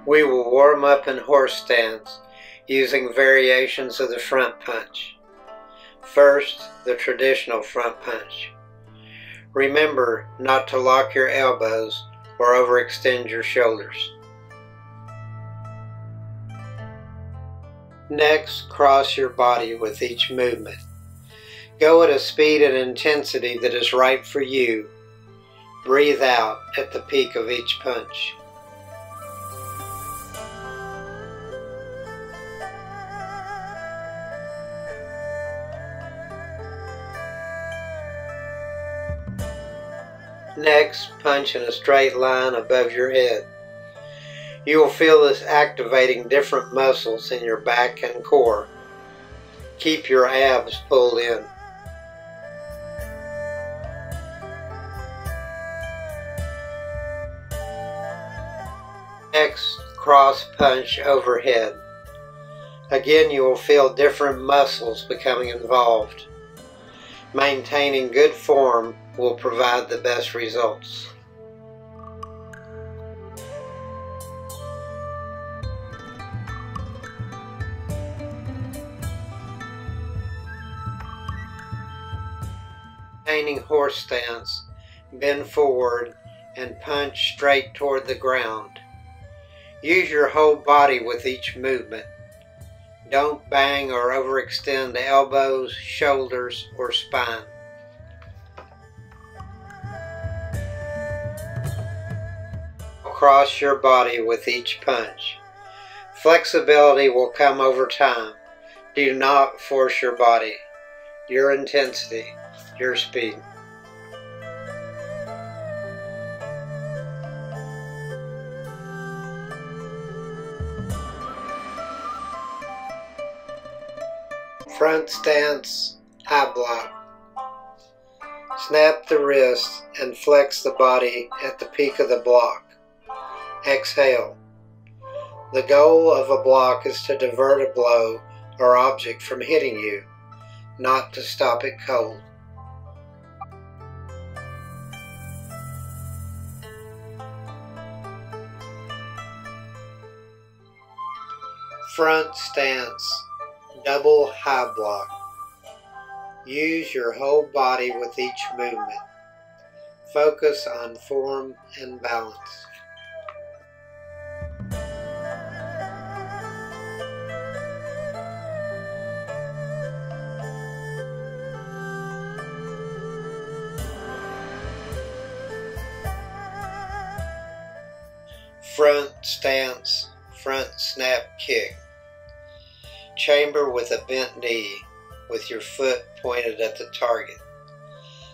We will warm up in horse stance using variations of the front punch. First, the traditional front punch. Remember not to lock your elbows or overextend your shoulders. Next, cross your body with each movement. Go at a speed and intensity that is right for you. Breathe out at the peak of each punch. Next, punch in a straight line above your head. You will feel this activating different muscles in your back and core. Keep your abs pulled in. Next, cross punch overhead. Again, you will feel different muscles becoming involved. Maintaining good form will provide the best results. Maintaining horse stance, bend forward and punch straight toward the ground. Use your whole body with each movement. Don't bang or overextend the elbows, shoulders, or spine. Cross your body with each punch. Flexibility will come over time. Do not force your body. Your intensity, your speed. Front stance, high block. Snap the wrist and flex the body at the peak of the block. Exhale. The goal of a block is to divert a blow or object from hitting you, not to stop it cold. Front stance, double high block. Use your whole body with each movement. Focus on form and balance. Front stance, front snap kick. Chamber with a bent knee with your foot pointed at the target.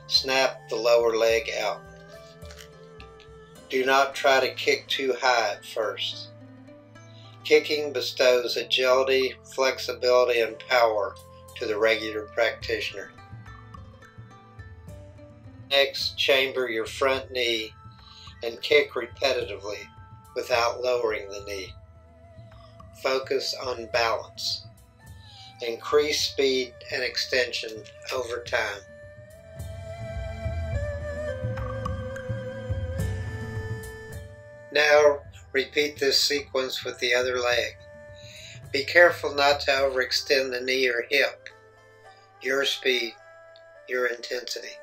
Snap the lower leg out. Do not try to kick too high at first. Kicking bestows agility, flexibility, and power to the regular practitioner. Next, chamber your front knee and kick repetitively without lowering the knee. Focus on balance. Increase speed and extension over time. Now repeat this sequence with the other leg. Be careful not to overextend the knee or hip. Your speed, your intensity.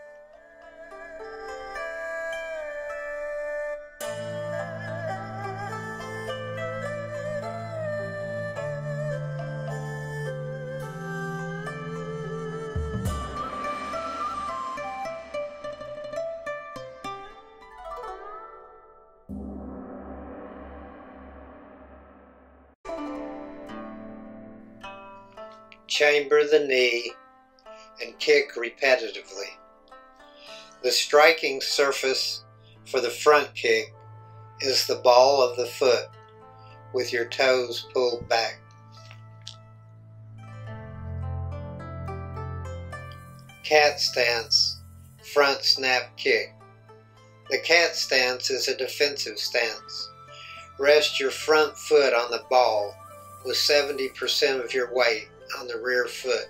Chamber the knee and kick repetitively. The striking surface for the front kick is the ball of the foot with your toes pulled back. Cat stance, front snap kick. The cat stance is a defensive stance. Rest your front foot on the ball with 70% of your weight on the rear foot.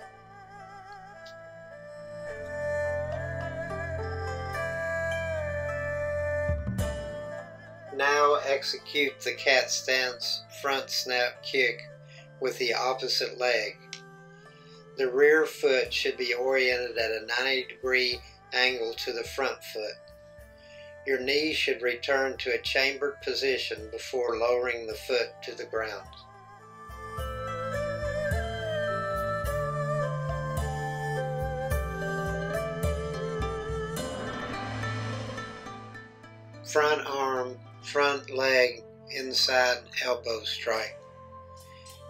Now Now execute the cat stance front snap kick with the opposite leg. The rear foot should be oriented at a 90-degree angle to the front foot. Your knee should return to a chambered position before lowering the foot to the ground. Front arm, front leg, inside elbow strike.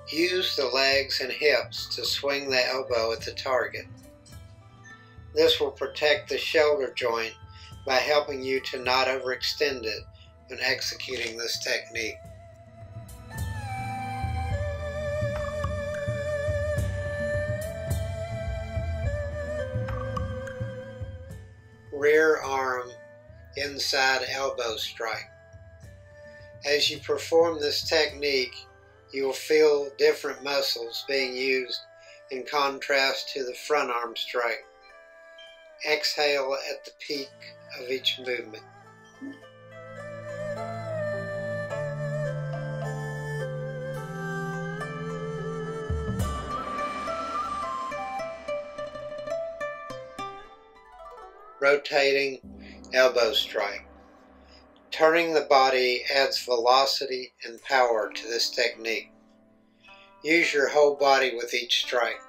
Use the legs and hips to swing the elbow at the target. This will protect the shoulder joint by helping you to not overextend it when executing this technique. Rear arm, inside elbow strike. As you perform this technique, you will feel different muscles being used in contrast to the front arm strike. Exhale at the peak of each movement. Rotating elbow strike. Turning the body adds velocity and power to this technique. Use your whole body with each strike.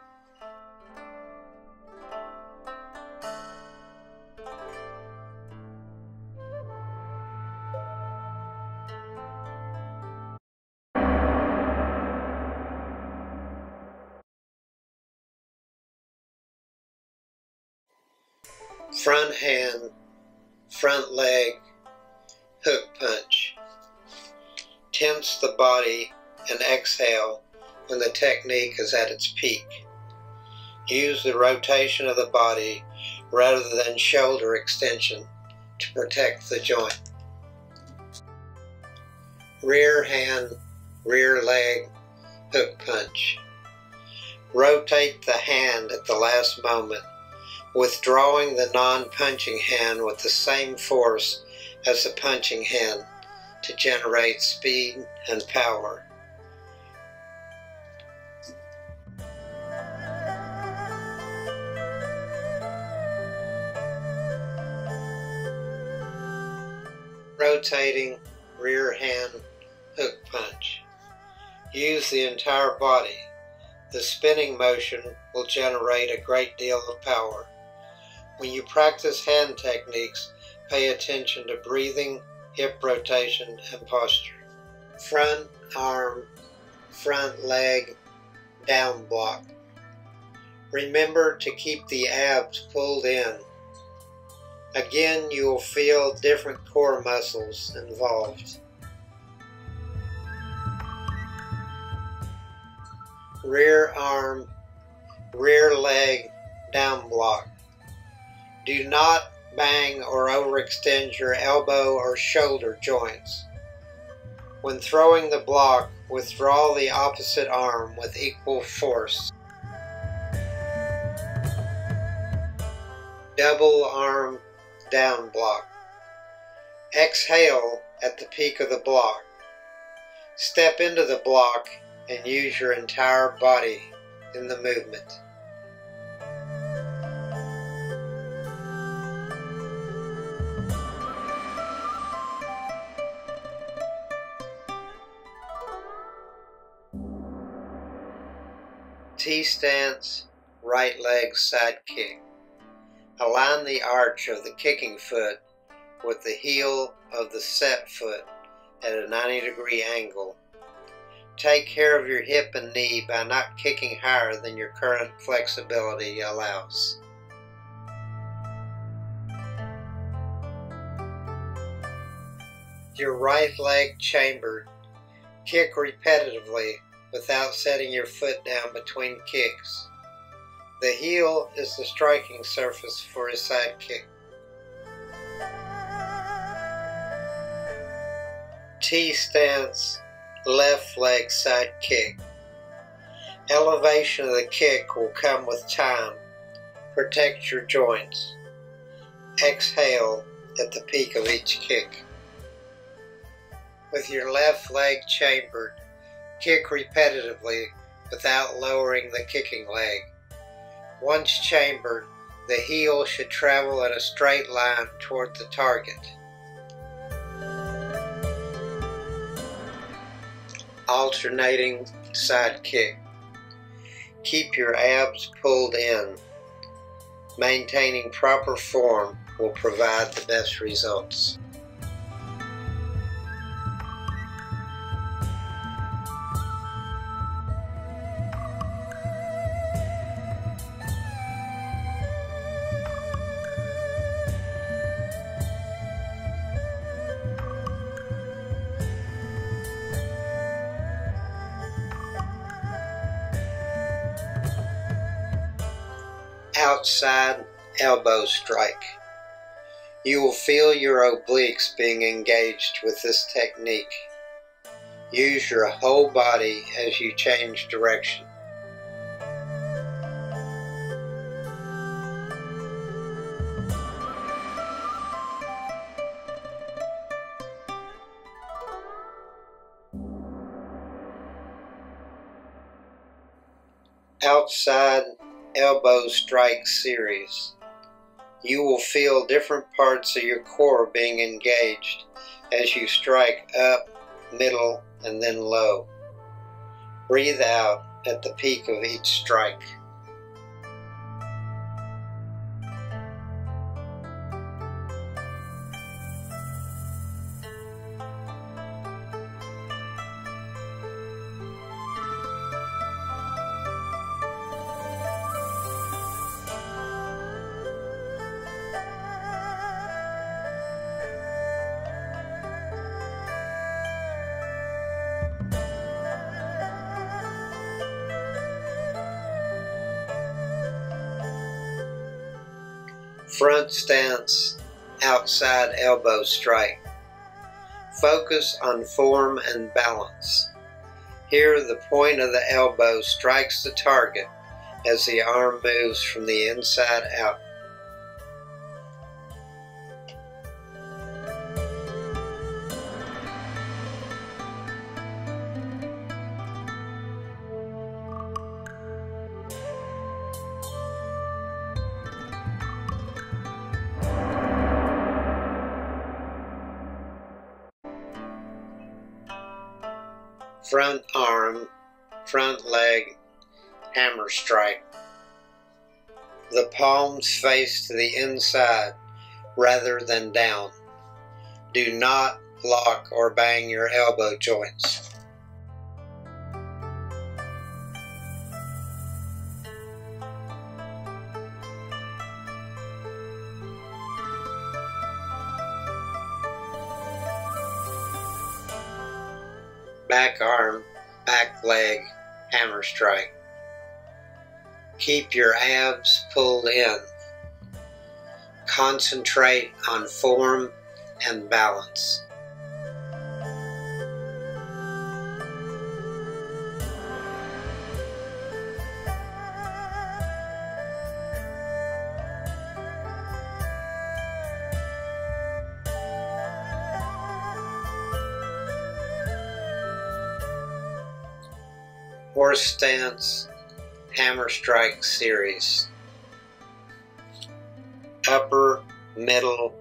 Front hand, front leg, hook punch. Tense the body and exhale when the technique is at its peak. Use the rotation of the body rather than shoulder extension to protect the joint. Rear hand, rear leg, hook punch. Rotate the hand at the last moment, withdrawing the non-punching hand with the same force as the punching hand to generate speed and power. Rotating rear hand hook punch. Use the entire body. The spinning motion will generate a great deal of power. When you practice hand techniques, pay attention to breathing, hip rotation, and posture. Front arm, front leg, down block. Remember to keep the abs pulled in. Again, you will feel different core muscles involved. Rear arm, rear leg, down block. Do not bang or overextend your elbow or shoulder joints. When throwing the block, withdraw the opposite arm with equal force. Double arm down block. Exhale at the peak of the block. Step into the block and use your entire body in the movement. T-stance, right leg side kick. Align the arch of the kicking foot with the heel of the set foot at a 90-degree angle. Take care of your hip and knee by not kicking higher than your current flexibility allows. Your right leg chambered. Kick repetitively without setting your foot down between kicks. The heel is the striking surface for a side kick. T-stance, left leg side kick. Elevation of the kick will come with time. Protect your joints. Exhale at the peak of each kick. With your left leg chambered, kick repetitively without lowering the kicking leg. Once chambered, the heel should travel in a straight line toward the target. Alternating side kick. Keep your abs pulled in. Maintaining proper form will provide the best results. Outside elbow strike. You will feel your obliques being engaged with this technique. Use your whole body as you change direction. Outside elbow strike series. You will feel different parts of your core being engaged as you strike up, middle, and then low. Breathe out at the peak of each strike. Front stance, outside elbow strike. Focus on form and balance. Here, the point of the elbow strikes the target as the arm moves from the inside out. Front arm, front leg, hammer strike. The palms face to the inside rather than down. Do not lock or bang your elbow joints. Back arm, back leg, hammer strike. Keep your abs pulled in. Concentrate on form and balance. Horse stance, hammer strike series. Upper, middle,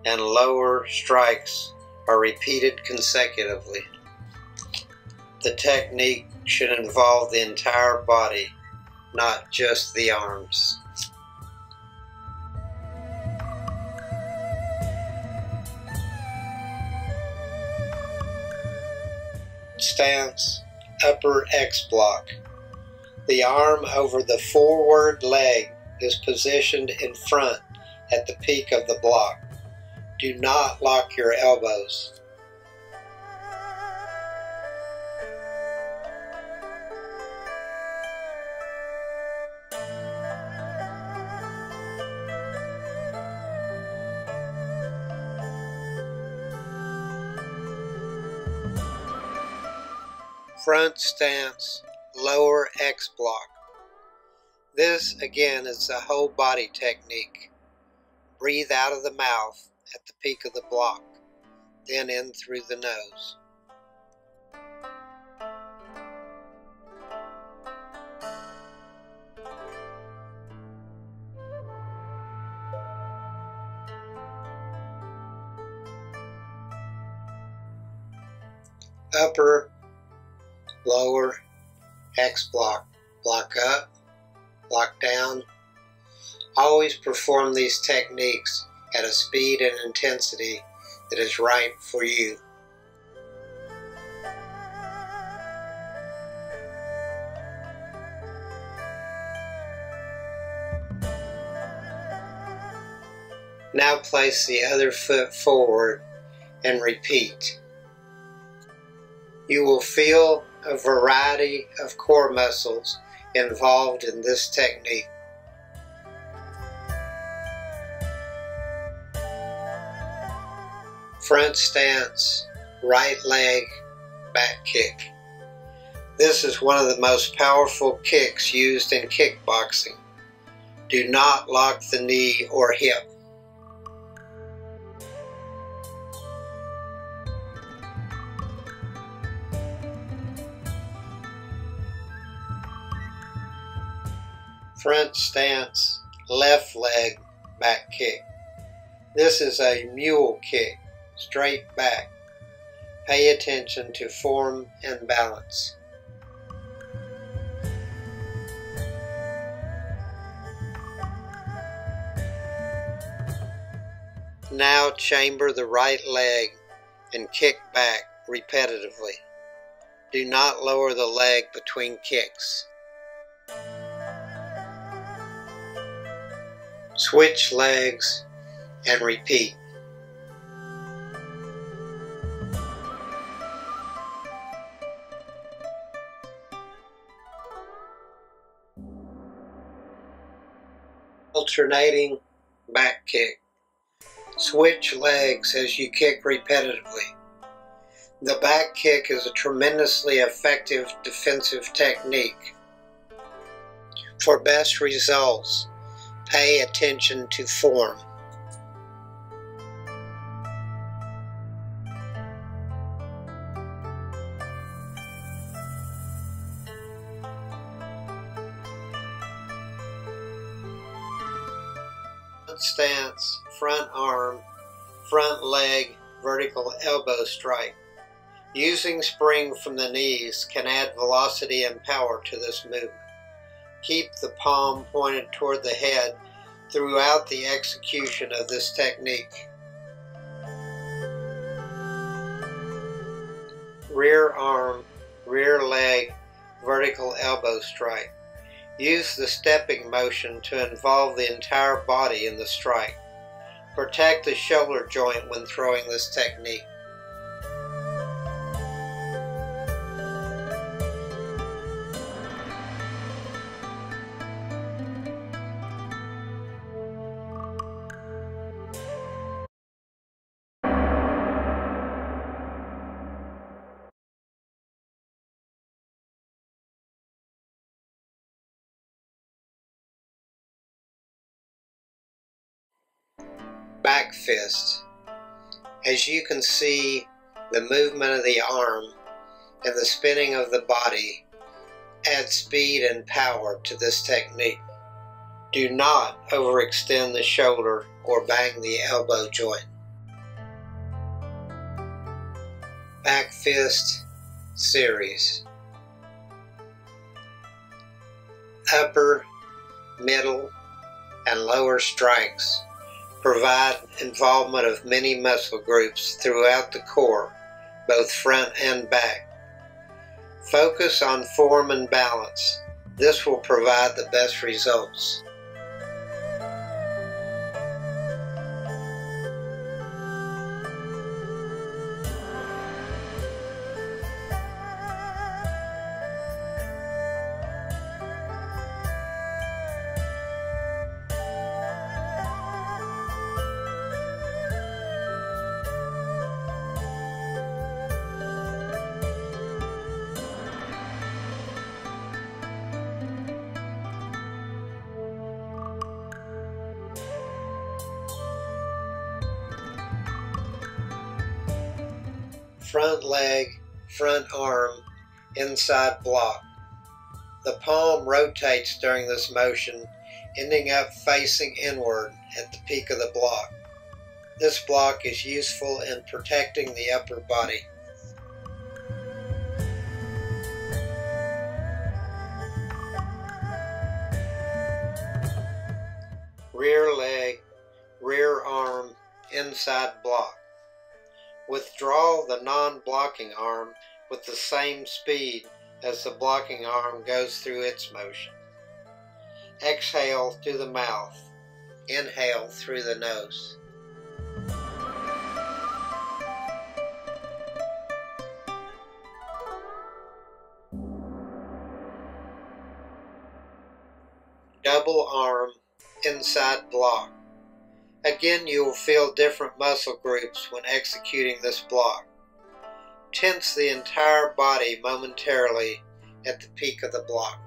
and lower strikes are repeated consecutively. The technique should involve the entire body, not just the arms. Stance, upper X block. The arm over the forward leg is positioned in front at the peak of the block. Do not lock your elbows. Front stance, lower X block. This again is a whole body technique. Breathe out of the mouth at the peak of the block. then in through the nose. Upper, lower, X block, block up, block down. Always perform these techniques at a speed and intensity that is right for you. Now place the other foot forward and repeat. You will feel a variety of core muscles involved in this technique. Front stance, right leg, back kick. This is one of the most powerful kicks used in kickboxing. Do not lock the knee or hip. Front stance, left leg, back kick. This is a mule kick, straight back. Pay attention to form and balance. Now chamber the right leg and kick back repetitively. Do not lower the leg between kicks. Switch legs and repeat. Alternating back kick. Switch legs as you kick repetitively. The back kick is a tremendously effective defensive technique. For best results, pay attention to form. Front stance, front arm, front leg, vertical elbow strike. Using spring from the knees can add velocity and power to this movement. Keep the palm pointed toward the head throughout the execution of this technique. Rear arm, rear leg, vertical elbow strike. Use the stepping motion to involve the entire body in the strike. Protect the shoulder joint when throwing this technique. Back fist. As you can see, the movement of the arm and the spinning of the body add speed and power to this technique. Do not overextend the shoulder or bang the elbow joint. Back fist series. Upper, middle, and lower strikes provide involvement of many muscle groups throughout the core, both front and back. Focus on form and balance. This will provide the best results. front leg, front arm, inside block. The palm rotates during this motion, ending up facing inward at the peak of the block. This block is useful in protecting the upper body. Rear leg, rear arm, inside block. Withdraw the non-blocking arm with the same speed as the blocking arm goes through its motion. Exhale through the mouth. Inhale through the nose. Double arm, inside block. Again, you will feel different muscle groups when executing this block. Tense the entire body momentarily at the peak of the block.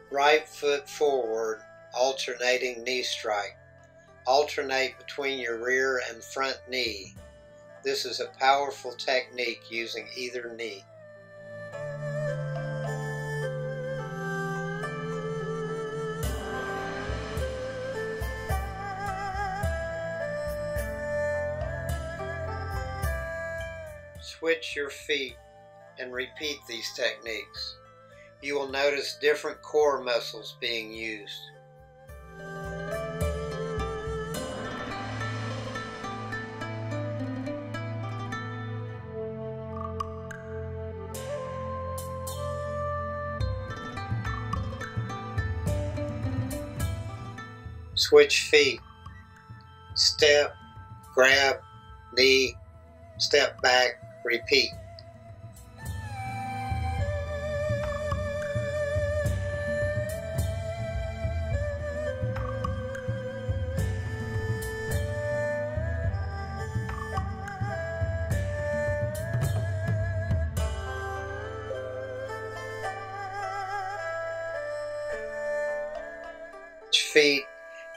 Right foot forward, alternating knee strike. Alternate between your rear and front knee. This is a powerful technique using either knee. Switch your feet and repeat these techniques. You will notice different core muscles being used. Switch feet. Step, grab, knee, step back, repeat. Feet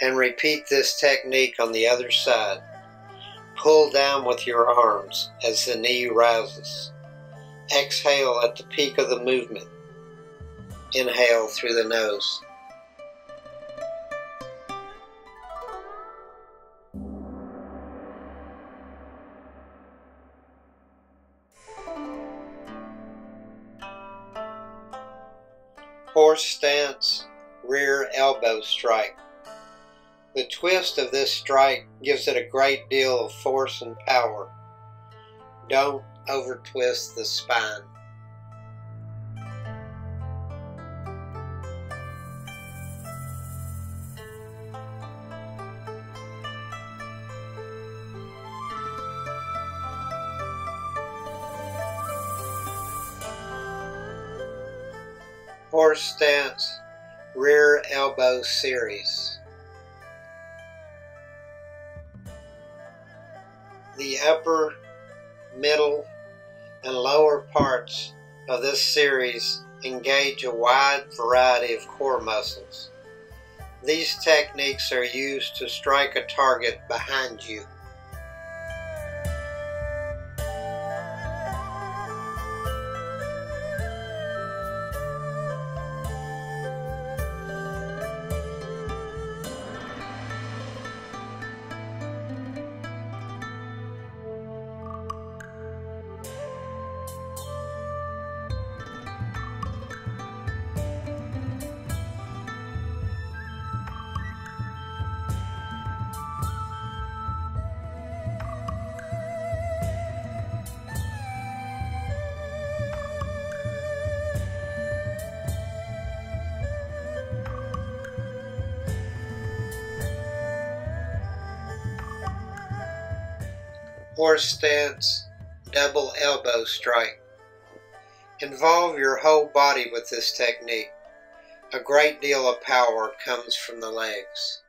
and repeat this technique on the other side. Pull down with your arms as the knee rises. Exhale at the peak of the movement. Inhale through the nose. Horse stance, rear elbow strike. The twist of this strike gives it a great deal of force and power. Don't over twist the spine. Horse stance, rear elbow series. The upper, middle, and lower parts of this series engage a wide variety of core muscles. These techniques are used to strike a target behind you. Horse stance, double elbow strike. Involve your whole body with this technique. A great deal of power comes from the legs.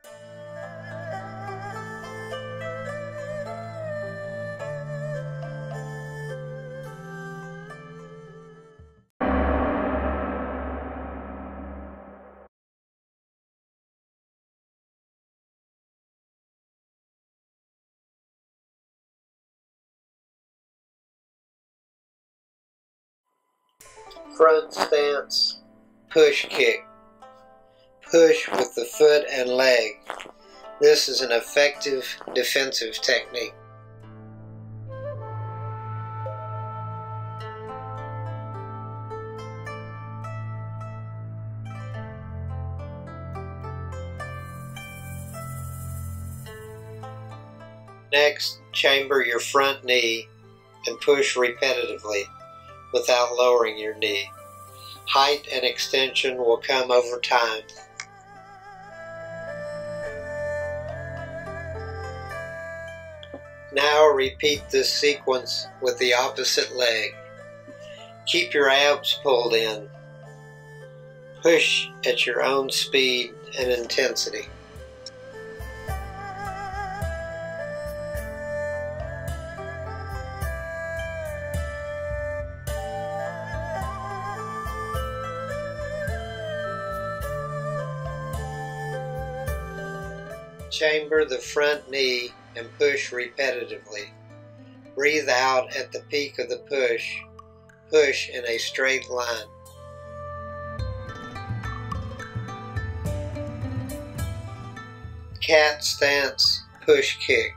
Front stance, push kick. Push with the foot and leg. This is an effective defensive technique. Next, chamber your front knee and push repetitively without lowering your knee. Height and extension will come over time. Now repeat this sequence with the opposite leg. Keep your abs pulled in. Push at your own speed and intensity. Chamber the front knee and push repetitively. Breathe out at the peak of the push. Push in a straight line. Cat stance, push kick.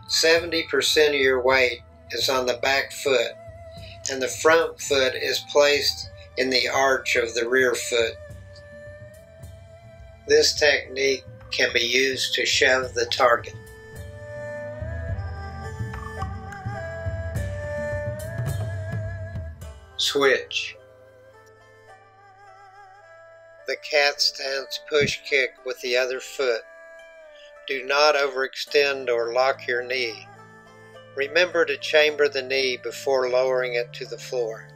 70% of your weight is on the back foot, and the front foot is placed in the arch of the rear foot. This technique can be used to shove the target. Switch. The cat stance push kick with the other foot. Do not overextend or lock your knee. Remember to chamber the knee before lowering it to the floor.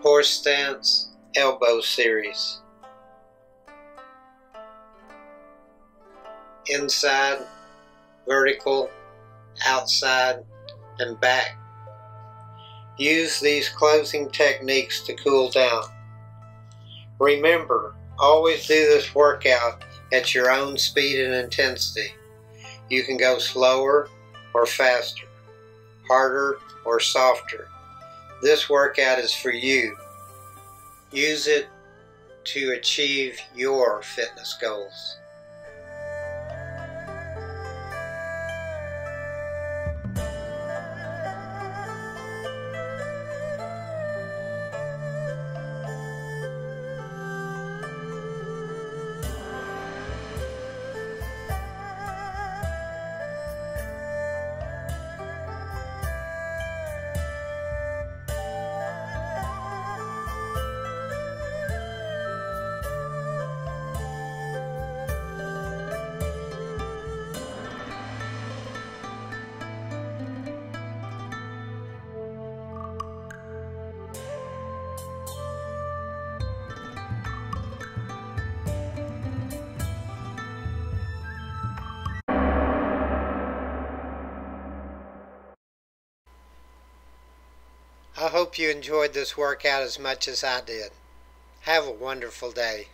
Horse stance, elbow series. Inside, vertical, outside, and back. Use these closing techniques to cool down. Remember, always do this workout at your own speed and intensity. You can go slower or faster, harder or softer. This workout is for you. Use it to achieve your fitness goals. I hope you enjoyed this workout as much as I did. Have a wonderful day.